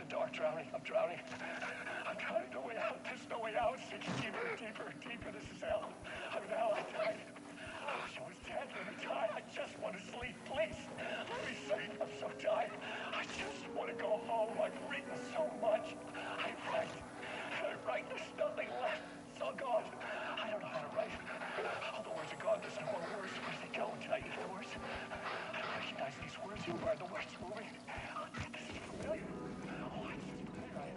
I'm drowning. I'm drowning. I'm drowning. No way out. There's no way out. It's deeper, deeper, deeper. This is hell. I'm in hell. I died. I wish I was dead. Let me die. I just want to sleep. Please. Let me sleep. I'm so tired. I just want to go home. I've written so much. I write. There's nothing left. It's all gone. I don't know how to write. All the words are gone. There's no more words. Where do they go? Did I eat the words? I don't recognize these words. Who are the words moving? This is familiar. Oh, this is familiar.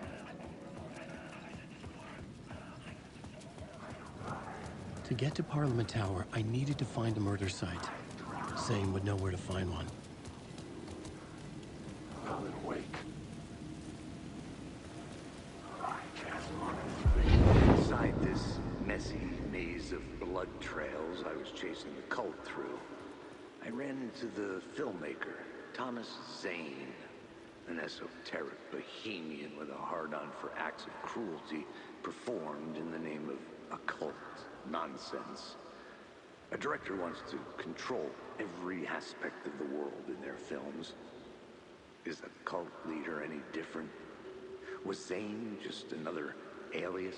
To get to Parliament Tower, I needed to find a murder site. Zane would know where to find one. I'm awake. Inside this messy maze of blood trails I was chasing the cult through, I ran into the filmmaker, Thomas Zane, an esoteric bohemian with a hard-on for acts of cruelty performed in the name of occult nonsense. A director wants to control every aspect of the world in their films. Is a cult leader any different? Was Zane just another alias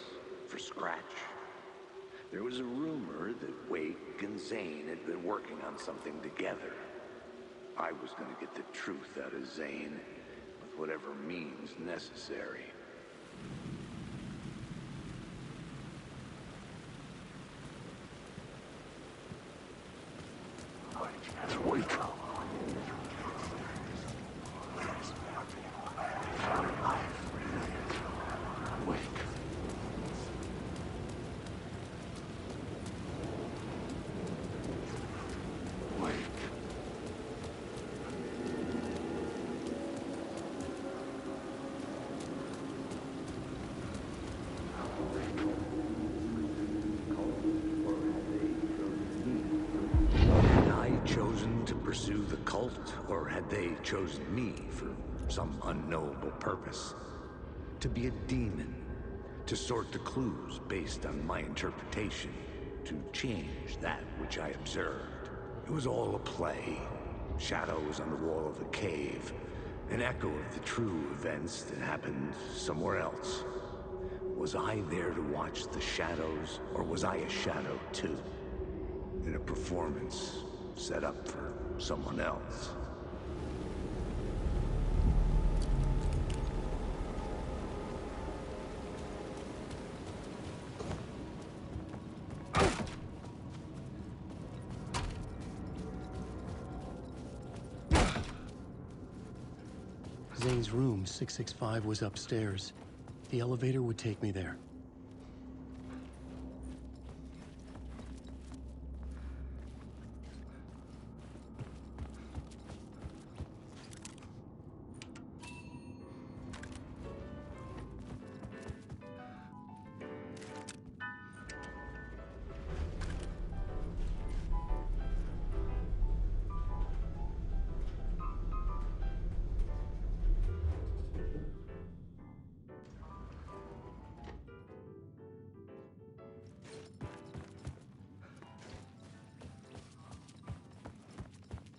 for Scratch? There was a rumor that Wake and Zane had been working on something together. I was going to get the truth out of Zane with whatever means necessary. Wake. Pursue the cult, or had they chosen me for some unknowable purpose? To be a demon, to sort the clues based on my interpretation, to change that which I observed. It was all a play. Shadows on the wall of a cave, an echo of the true events that happened somewhere else. Was I there to watch the shadows, or was I a shadow too? In a performance set up for someone else. Zane's room, 665, was upstairs. The elevator would take me there.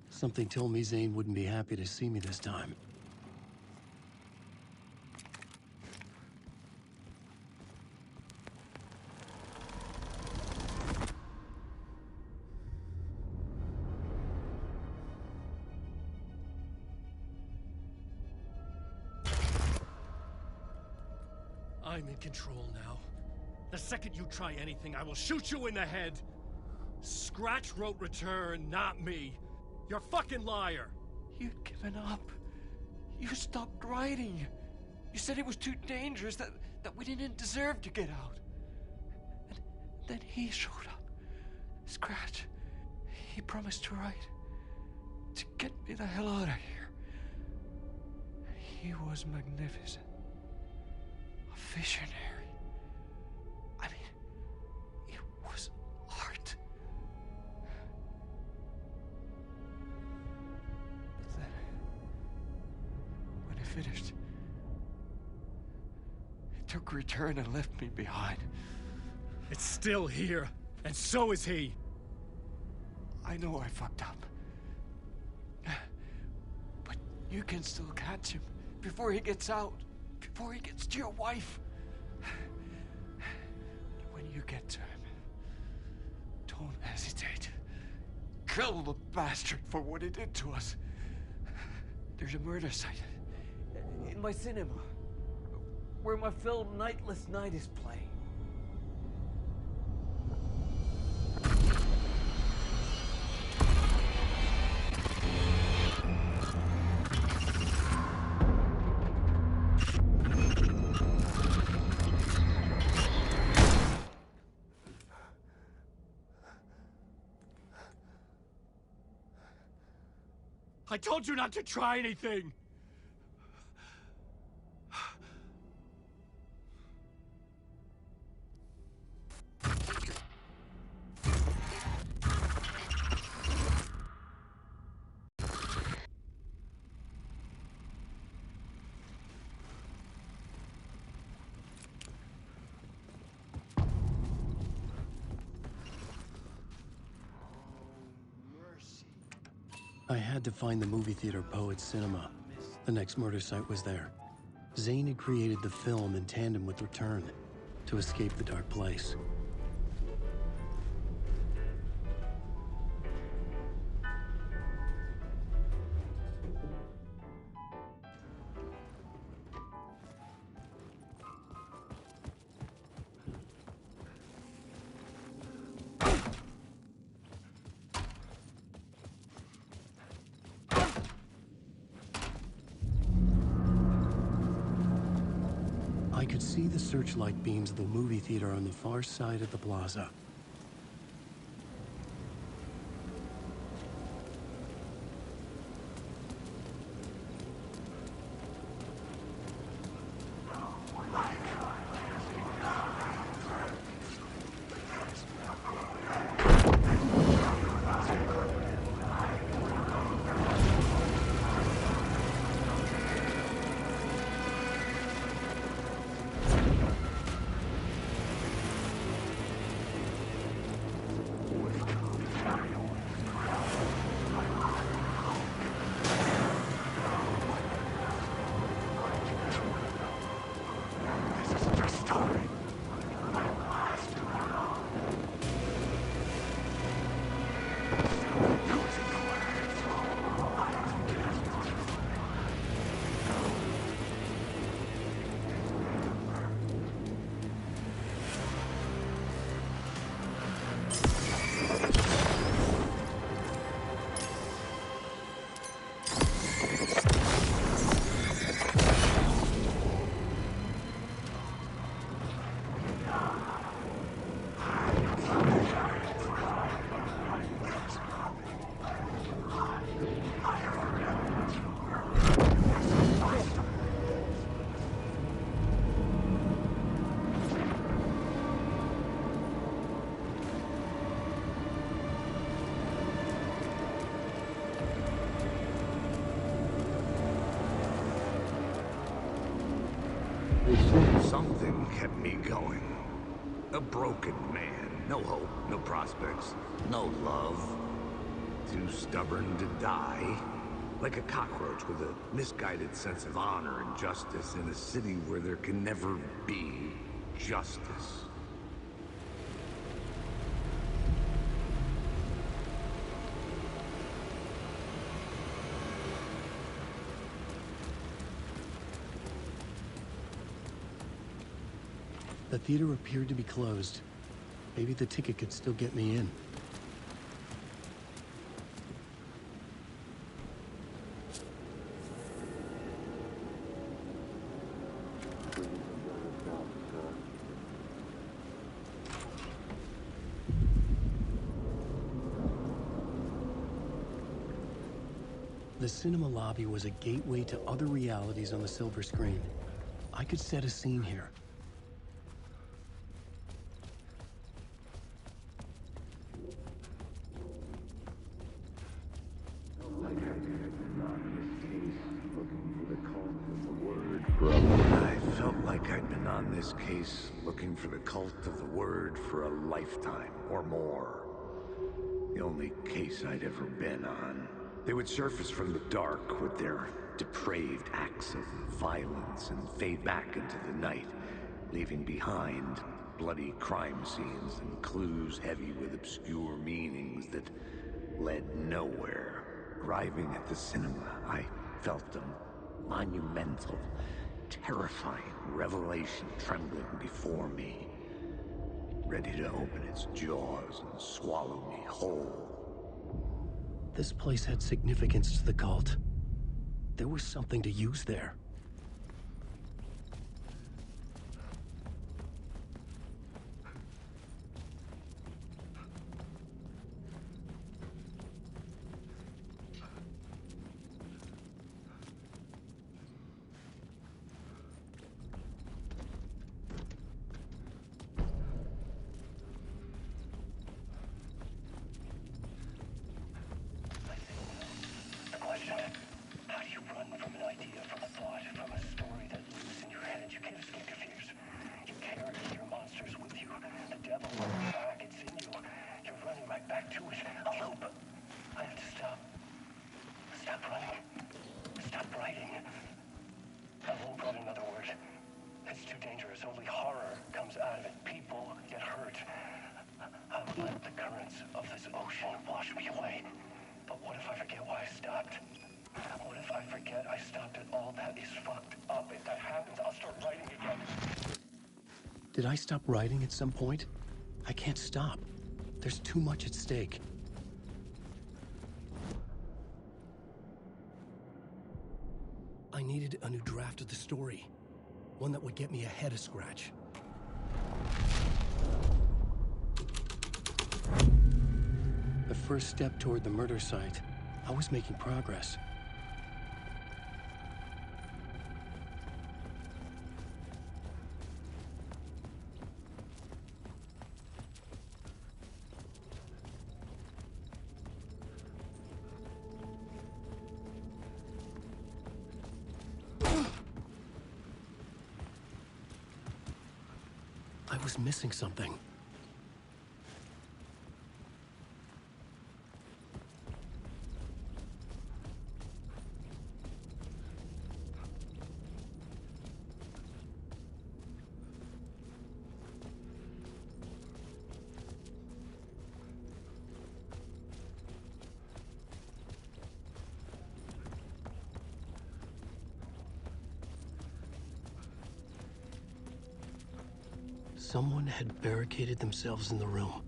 Something told me Zane wouldn't be happy to see me this time. I'm in control now. The second you try anything, I will shoot you in the head. Scratch wrote return, not me. You're a fucking liar. You'd given up. You stopped writing. You said it was too dangerous, that we didn't deserve to get out. And then he showed up. Scratch. He promised to write. To get me the hell out of here. He was magnificent. A visionary. I mean, it was art. But then, when it finished, it took a return and left me behind. It's still here, and so is he. I know I fucked up. But you can still catch him before he gets out. before he gets to your wife. When you get to him, don't hesitate. Kill the bastard for what he did to us. There's a murder site in my cinema where my film Nightless Night is playing. I told you not to try anything! I had to find the movie theater Poet Cinema. The next murder site was there. Zane had created the film in tandem with Return to escape the dark place. I could see the searchlight beams of the movie theater on the far side of the plaza. Something kept me going. A broken man. No hope, no prospects, no love. Too stubborn to die. Like a cockroach with a misguided sense of honor and justice in a city where there can never be justice. The theater appeared to be closed. Maybe the ticket could still get me in. The cinema lobby was a gateway to other realities on the silver screen. I could set a scene here. I felt like I'd been on this case looking for the cult of the word for a lifetime or more. The only case I'd ever been on. They would surface from the dark with their depraved acts of violence and fade back into the night, leaving behind bloody crime scenes and clues heavy with obscure meanings that led nowhere. Arriving at the cinema, I felt a monumental, terrifying revelation trembling before me, ready to open its jaws and swallow me whole. This place had significance to the cult. There was something to use there. Did I stop writing at some point? I can't stop. There's too much at stake. I needed a new draft of the story. One that would get me ahead of Scratch. The first step toward the murder site. I was making progress. I was missing something. Someone had barricaded themselves in the room.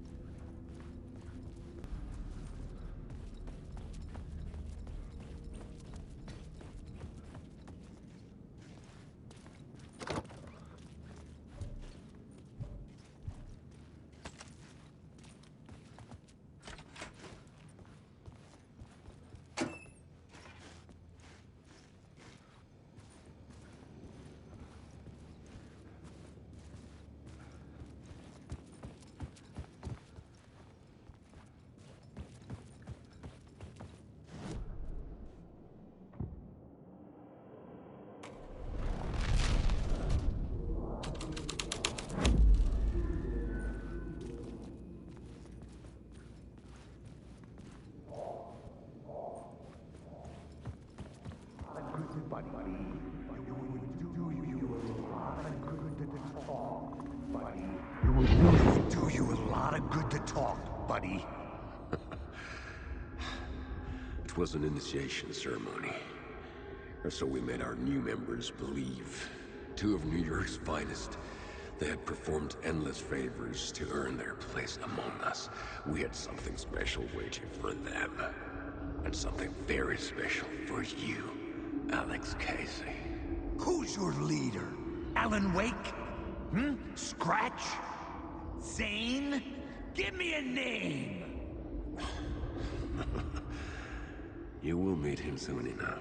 Do you a lot of good to talk, buddy. It was an initiation ceremony. Or so we made our new members believe. Two of New York's finest. They had performed endless favors to earn their place among us. We had something special waiting for them. And something very special for you, Alex Casey. Who's your leader? Alan Wake? Scratch? Zane? Give me a name! You will meet him soon enough.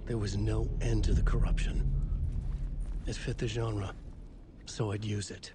There was no end to the corruption. It fit the genre, so I'd use it.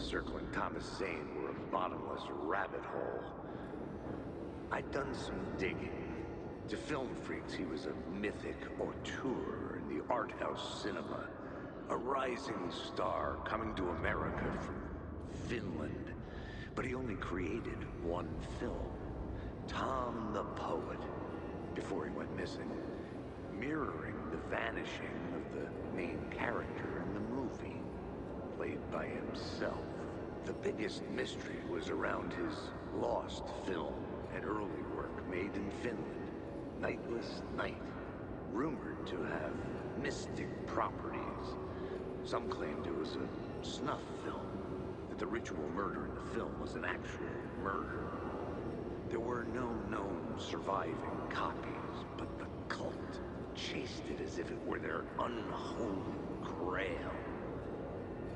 Circling Thomas Zane were a bottomless rabbit hole. I'd done some digging. To film freaks, he was a mythic auteur in the art house cinema. A rising star coming to America from Finland. But he only created one film, Tom the Poet, before he went missing, mirroring the vanishing of the main character in the movie, played by himself. The biggest mystery was around his lost film, an early work made in Finland, Nightless Night, rumored to have mystic properties. Some claimed it was a snuff film, that the ritual murder in the film was an actual murder. There were no known surviving copies, but the cult chased it as if it were their unholy grail,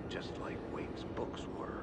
just like Wake's books were.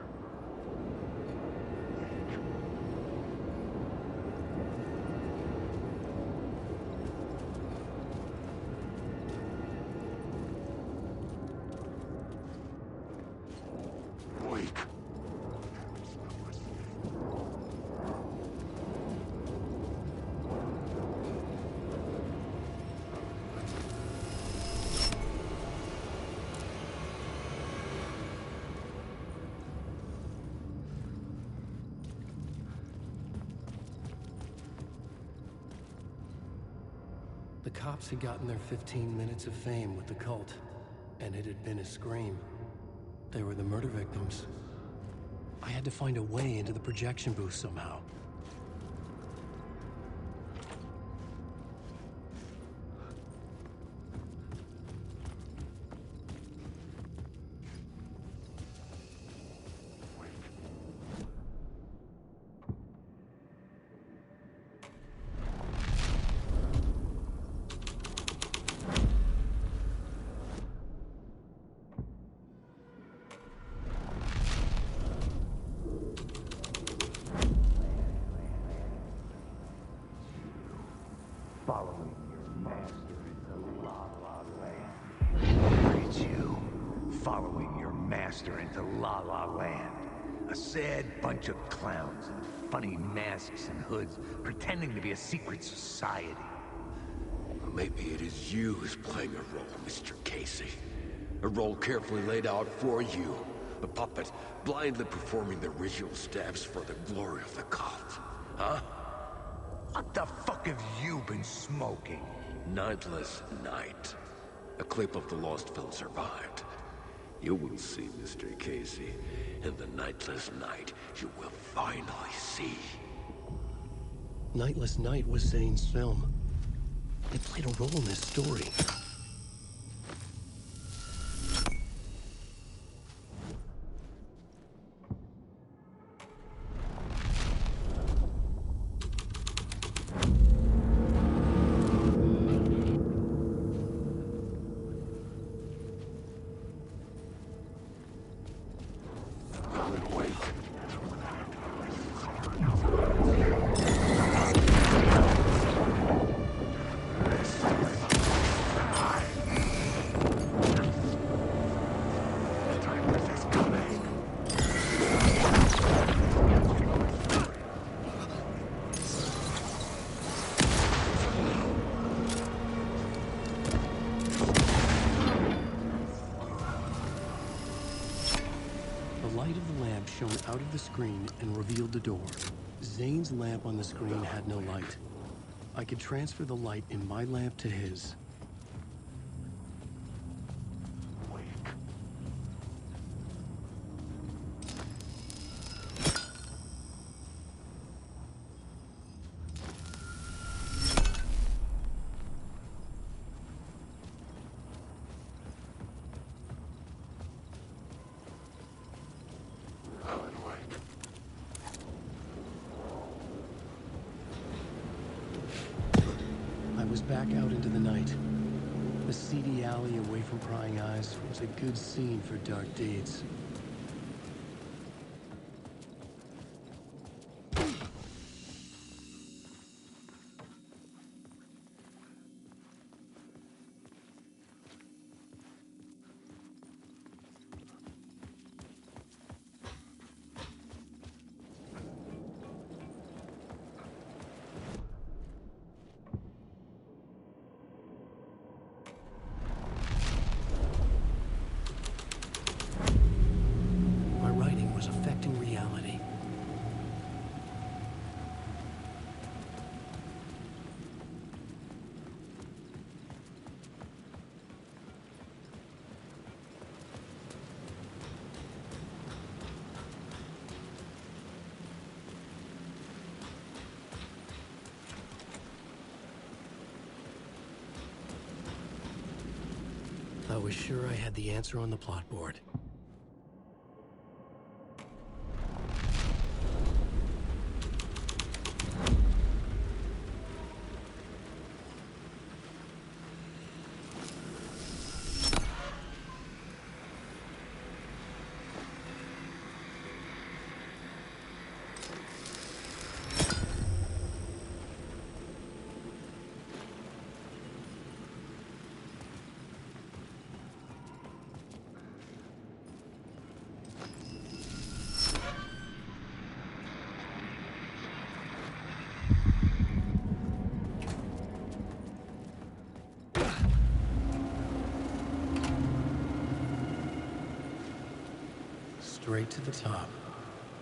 The cops had gotten their 15 minutes of fame with the cult, and it had been a scream. They were the murder victims. I had to find a way into the projection booth somehow. Following your master into La La Land. It's you. Following your master into La La Land. A sad bunch of clowns in funny masks and hoods, pretending to be a secret society. Maybe it is you who's playing a role, Mr. Casey. A role carefully laid out for you. A puppet, blindly performing the ritual steps for the glory of the cult. Huh? What the fuck have you been smoking? Nightless Night. A clip of the lost film survived. You will see, Mr. Casey. In the Nightless Night, you will finally see. Nightless Night was Zane's film. It played a role in this story. Shone out of the screen and revealed the door. Zane's lamp on the screen had no light. I could transfer the light in my lamp to his. out into the night. The seedy alley away from prying eyes was a good scene for dark deeds. Affecting reality. I was sure I had the answer on the plot board. Straight to the top.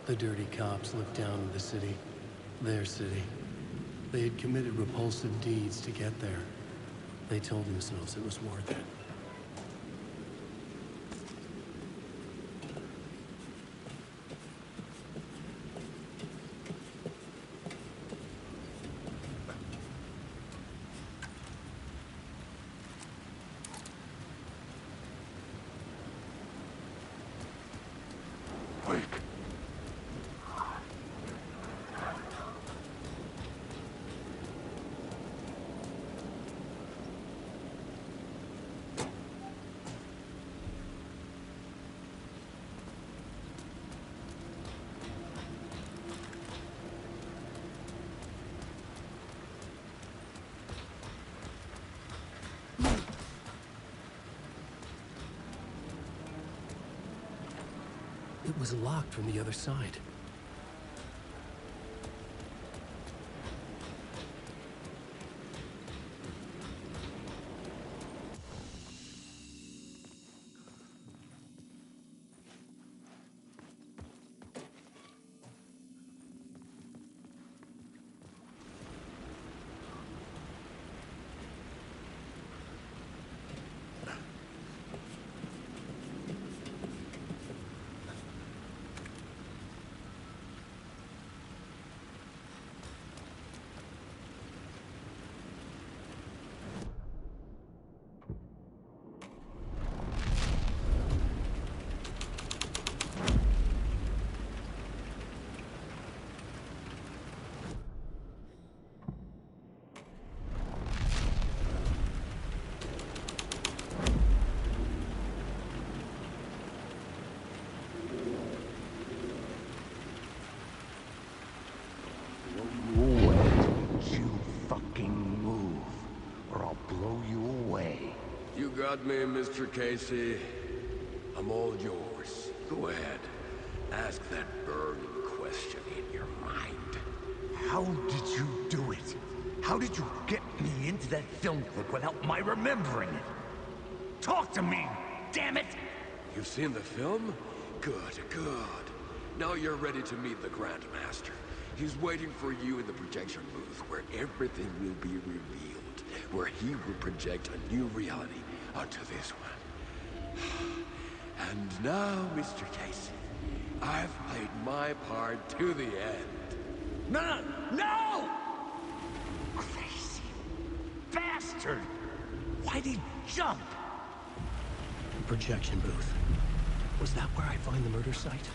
The dirty cops looked down on the city. Their city. They had committed repulsive deeds to get there. They told themselves it was worth it. It was locked from the other side. Got me, Mr. Casey. I'm all yours. Go ahead. Ask that burning question in your mind. How did you do it? How did you get me into that film clip without my remembering it? Talk to me, damn it! You've seen the film? Good, good. Now you're ready to meet the Grandmaster. He's waiting for you in the projection booth where everything will be revealed. Where he will project a new reality onto this one. And now, Mr. Casey, I've played my part to the end. No! No! Crazy bastard! Why'd he jump? Projection booth. Was that where I find the murder site?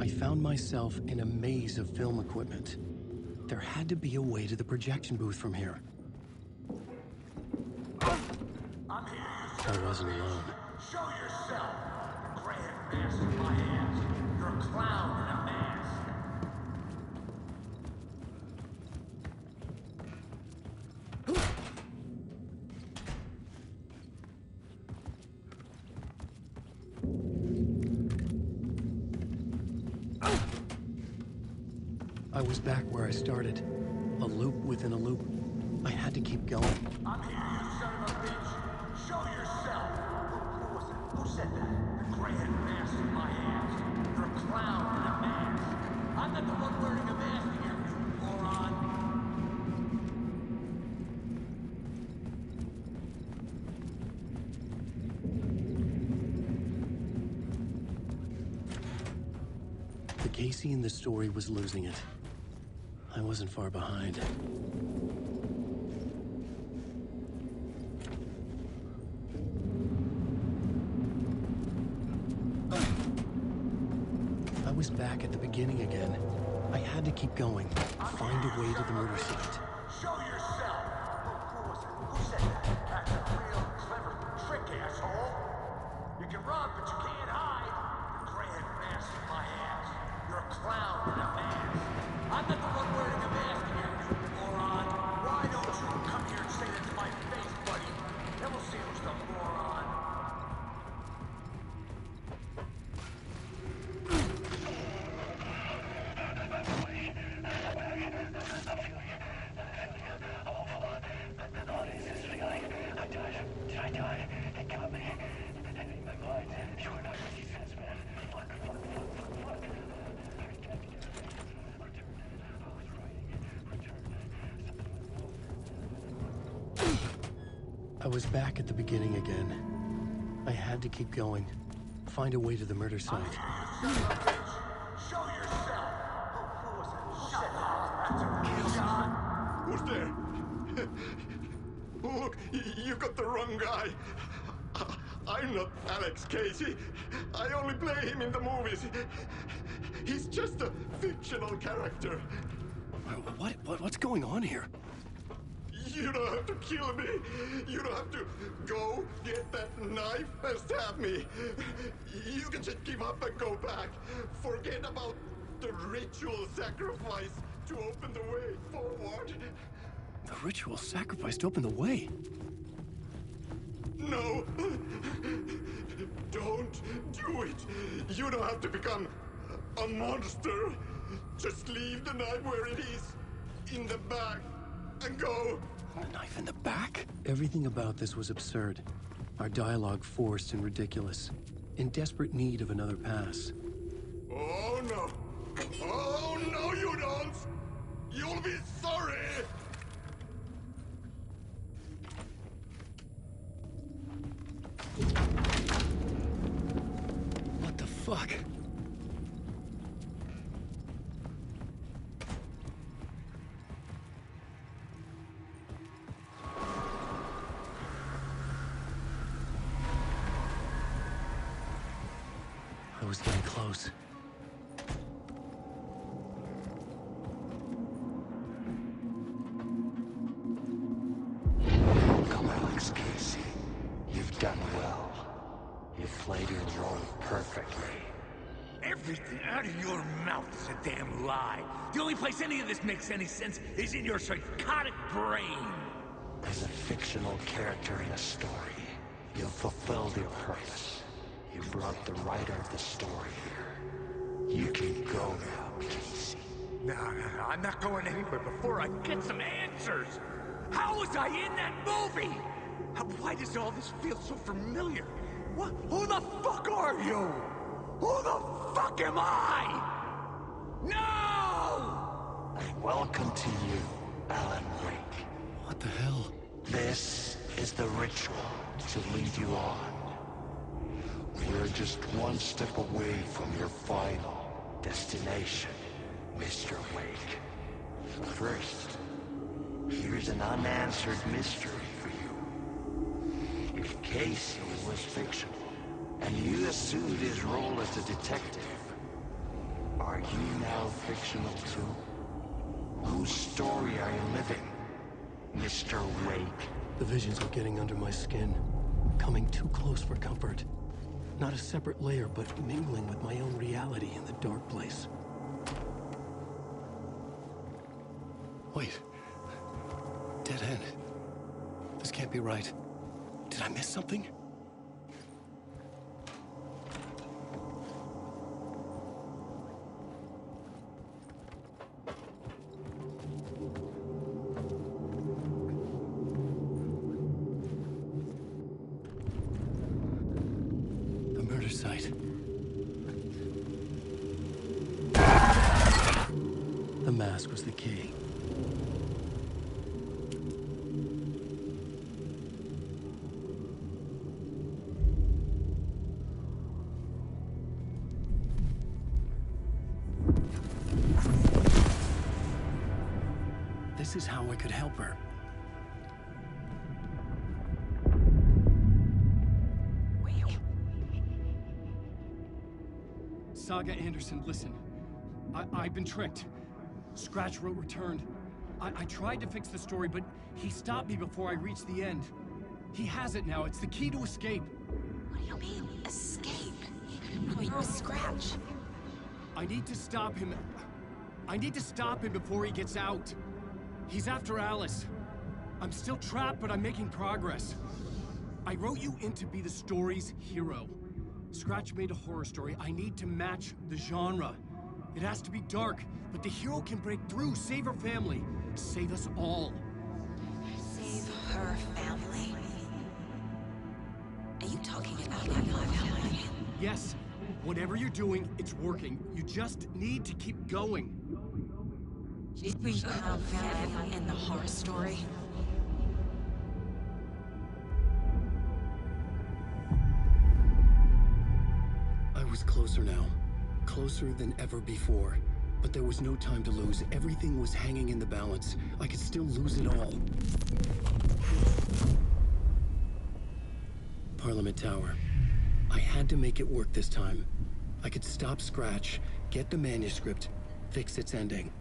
found myself in a maze of film equipment. There had to be a way to the projection booth from here. I'm here, I wasn't alone. Show yourself! Grand master of my ass. You're a clown in a mask. I was back where I started. A loop within a loop. I had to keep going. I'm here, you son of a bitch. Show yourself. Who was it? Who said that? The grand master of my ass. You're a clown in a mask. I'm not the one wearing a mask here, you moron. The Casey in the story was losing it. I wasn't far behind. I was back at the beginning again. I had to keep going, find a way to the murder site. Show yourself. Who was it? Who said that? That's a real clever trick, asshole. You can run, but you can't hide. The grand master of my ass. You're a clown in a mask. I'm not the one wearing a mask here, you moron. Why don't you come here and say that to my face, buddy? Then we'll see who's the moron. What is this feeling? I died. Did I die? It got me. And in my mind, you are not what he says, man. Fuck. I was back at the beginning again. I had to keep going, find a way to the murder site. Show yourself! Who was it? Shut up! That's a kill shot! Who's there? Look, you got the wrong guy. I'm not Alex Casey. I only play him in the movies. He's just a fictional character. What's going on here? You don't have to kill me. You don't have to go get that knife and stab me. You can just give up and go back. Forget about the ritual sacrifice to open the way forward. The ritual sacrifice to open the way? No! Don't do it! You don't have to become a monster. Just leave the knife where it is, in the back, and go. A knife in the back? Everything about this was absurd. Our dialogue forced and ridiculous. In desperate need of another pass. Oh no! Oh no, you don't! You'll be sorry! What the fuck? I was getting close. Welcome, Alex Casey. You've done well. You've played your role perfectly. Everything out of your mouth is a damn lie. The only place any of this makes any sense is in your psychotic brain. As a fictional character in a story, you've fulfilled your purpose. You brought the writer of the story here. You can go now, Casey. No, I'm not going anywhere before I get some answers. How was I in that movie? Why does all this feel so familiar? What? Who the fuck are you? Who the fuck am I? No! And welcome to you, Alan Wake. What the hell? This is the ritual to lead you on. We're just one step away from your final destination, Mr. Wake. First, here's an unanswered mystery for you. If Casey was fictional, and you assumed his role as a detective, Are you now fictional too? Whose story are you living, Mr. Wake? The visions are getting under my skin, coming too close for comfort. Not a separate layer, but mingling with my own reality in the dark place. Wait. Dead end. This can't be right. Did I miss something? Site. The mask was the key. This is how I could help her. Saga Anderson, listen. I've been tricked. Scratch wrote returned. I tried to fix the story, but he stopped me before I reached the end. He has it now. It's the key to escape. What do you mean, escape? Wait, no Scratch. I need to stop him. I need to stop him before he gets out. He's after Alice. I'm still trapped, but I'm making progress. I wrote you in to be the story's hero. Scratch made a horror story. I need to match the genre. It has to be dark, but the hero can break through, save her family, save us all. Save her family? Are you talking about my family? Yes. Whatever you're doing, it's working. You just need to keep going. We found family in the horror story. I was closer now. Closer than ever before. But there was no time to lose. Everything was hanging in the balance. I could still lose it all. Parliament Tower. I had to make it work this time. I could stop Scratch, get the manuscript, fix its ending.